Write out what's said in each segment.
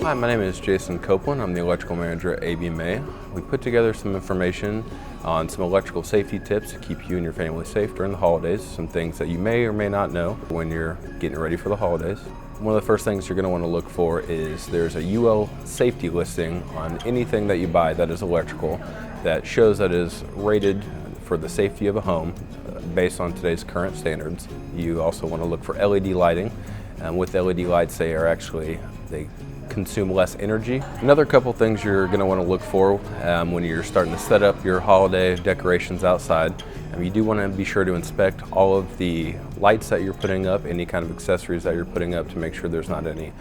Hi, my name is Jason Copeland. I'm the electrical manager at ABMA. We put together some information on some electrical safety tips to keep you and your family safe during the holidays, some things that you may or may not know when you're getting ready for the holidays. One of the first things you're going to want to look for is there's a UL safety listing on anything that you buy that is electrical that shows that it is rated for the safety of a home based on today's current standards. You also want to look for LED lighting. With LED lights, they consume less energy. Another couple things you're going to want to look for when you're starting to set up your holiday decorations outside. You do want to be sure to inspect all of the lights that you're putting up, any kind of accessories that you're putting up, to make sure there's not any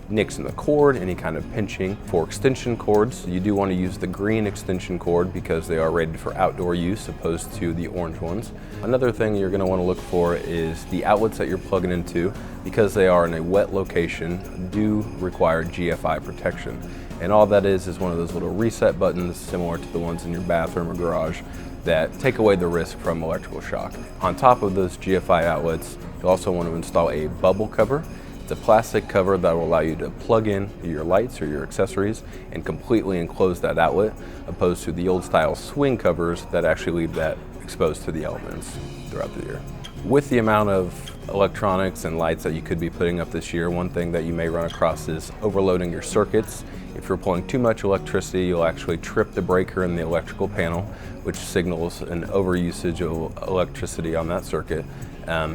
nicks in the cord, any kind of pinching. For extension cords, you do want to use the green extension cord because they are rated for outdoor use opposed to the orange ones. Another thing you're going to want to look for is the outlets that you're plugging into, because they are in a wet location, do require GFI protection. And all that is one of those little reset buttons similar to the ones in your bathroom or garage that take away the risk from electrical shock. On top of those GFI outlets, you also want to install a bubble cover. It's a plastic cover that will allow you to plug in your lights or your accessories and completely enclose that outlet, opposed to the old style swing covers that actually leave that exposed to the elements throughout the year. With the amount of electronics and lights that you could be putting up this year, one thing that you may run across is overloading your circuits. If you're pulling too much electricity, you'll actually trip the breaker in the electrical panel, which signals an overusage of electricity on that circuit.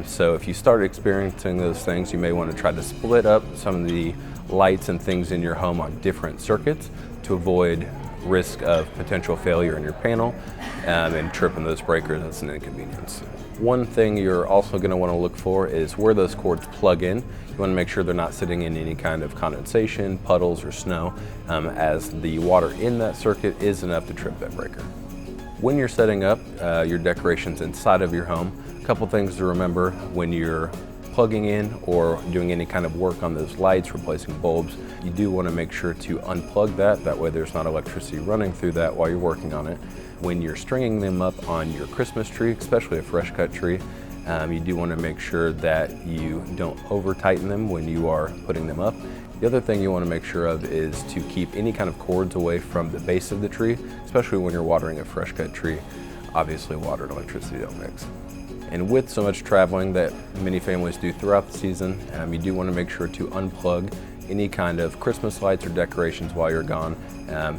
So if you start experiencing those things, you may want to try to split up some of the lights and things in your home on different circuits to avoid risk of potential failure in your panel and tripping those breakers. That's an inconvenience. One thing you're also going to want to look for is where those cords plug in. You want to make sure they're not sitting in any kind of condensation, puddles, or snow, as the water in that circuit is enough to trip that breaker. When you're setting up your decorations inside of your home, a couple things to remember when you're plugging in or doing any kind of work on those lights, replacing bulbs. You do want to make sure to unplug that. That way there's not electricity running through that while you're working on it. When you're stringing them up on your Christmas tree, especially a fresh cut tree, you do want to make sure that you don't over tighten them when you are putting them up. The other thing you want to make sure of is to keep any kind of cords away from the base of the tree, especially when you're watering a fresh cut tree. Obviously, water and electricity don't mix. And with so much traveling that many families do throughout the season, you do want to make sure to unplug any kind of Christmas lights or decorations while you're gone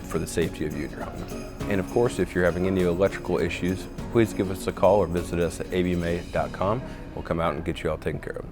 for the safety of you and your home. And of course, if you're having any electrical issues, please give us a call or visit us at abma.com. We'll come out and get you all taken care of.